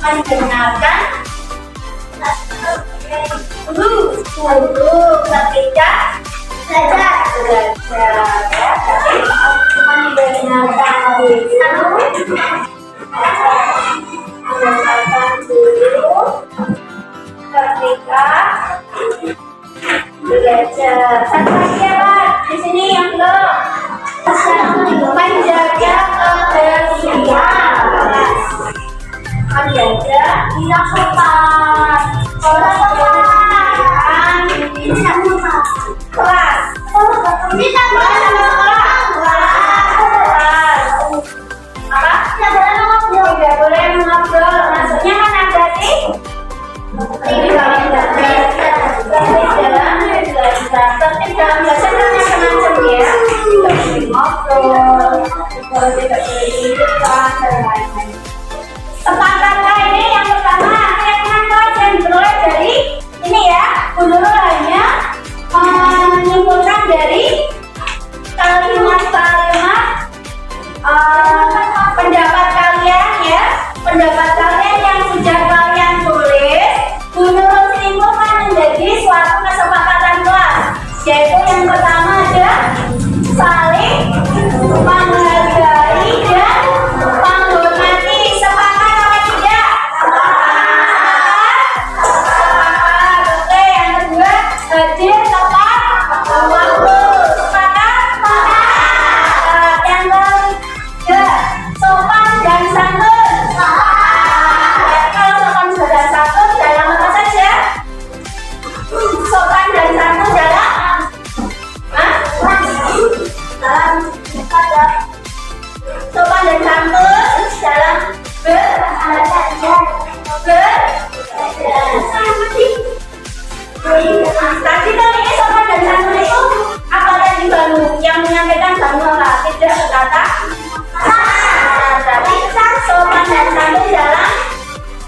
mendengarkan guru ketika belajar ya. Jadi mendengarkan guru, mendengarkan guru ketika belajar. Satu lagi ya Pak, di sini yang belum. Menjaga kebersihan, menjaga tidak sopan, kelas, tidak boleh mengobrol, maksudnya mana berarti? Tertib dalam bahasa macam-macam ya, ngobrol, kalau tidak boleh dan lain-lain. Sepakatlah ini yang pertama, keyakinan kelas yang dimulai dari ini ya. Bu Nurul hanya menyimpulkan dari kalimat-kalimat pendapat kalian ya, pendapat kalian yang sudah kalian tulis. Bu Nurul simpulkan menjadi suatu kesepakatan kelas, yaitu yang pertama ada saling menghargai dan menghormati. Sepakat apa tidak? Sepakat. Oke, yang kedua hadir tepat waktu. Sepakat? Sepakat. Yang ketiga sopan dan santun. Ya, kalau sopan dan santun dalam apa saja? Sopan dan santun dalam sopan dan santun dalam tadi kan ini sopan dan santun itu apa tadi Banu yang menyampaikan Banu apa? Tidak berkata tapi sopan dan santun dalam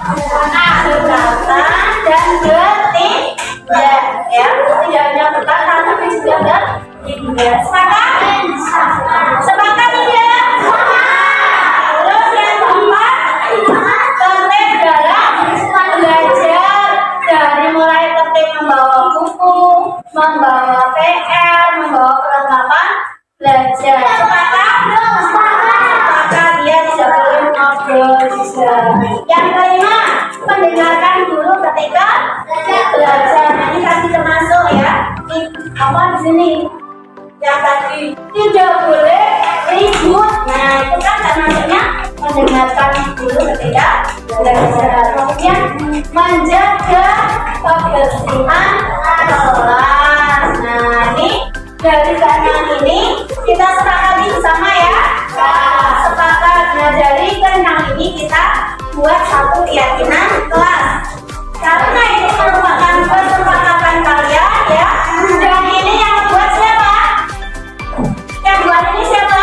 berkata dan bertindak ya, tidak hanya berkata tapi juga bertindak. Sepakat? Sepakat tidak? Terus yang keempat, tertib dalam belajar, dari mulai tertib membawa buku, membawa PR, membawa perlengkapan belajar. Sepakat? Sepakat, dia tidak boleh ngobrol juga. Yang kelima, mendengarkan guru ketika belajar. Ini tadi termasuk ya, apa di sini? Yang tadi tidak boleh ribut. Nah itu kan termasuknya mendengarkan guru ketika belajar. Kemudian menjaga kebersihan kelas. Nah ini dari keenam ini kita sepakati bersama ya. Nah, sepakat. Nah dari keenam ini kita buat satu keyakinan kelas. Karena itu merupakan kesepakatan kalian ya. Dan ini yang buat siapa? Yang buat ini siapa?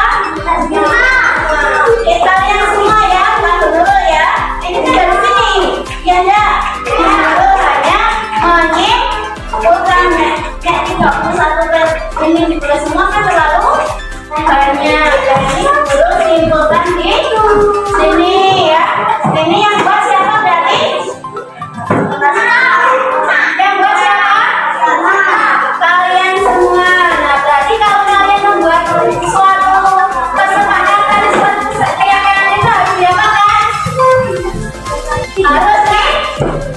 Kalian semua ya, bukan dulu ya. Ini kan dari sini. Ya enggak? Dulu hanya menyimpulkan kayak 31 ini ditulis semua kan terlalu banyak. Jadi dulu simpulkan di sini ya. Ini yang buat siapa berarti? Yang buat siapa? Kalian semua. Nah berarti kalau kalian membuat suatu kesepakatan seperti keyakinan itu harus diapakan? Harus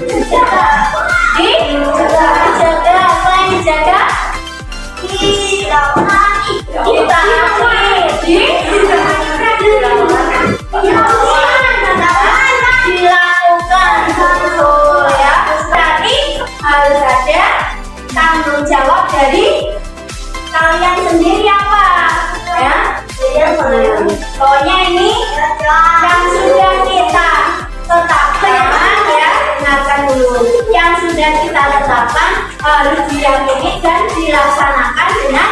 dijaga. Selain dijaga, dilakukan betul ya. Berarti harus ada tanggung jawab dari kalian sendiri apa ya. Pokoknya ini yang sudah kita tetapkan ya, dengarkan dulu. Yang sudah kita tetapkan harus diyakini dan dilaksanakan dengan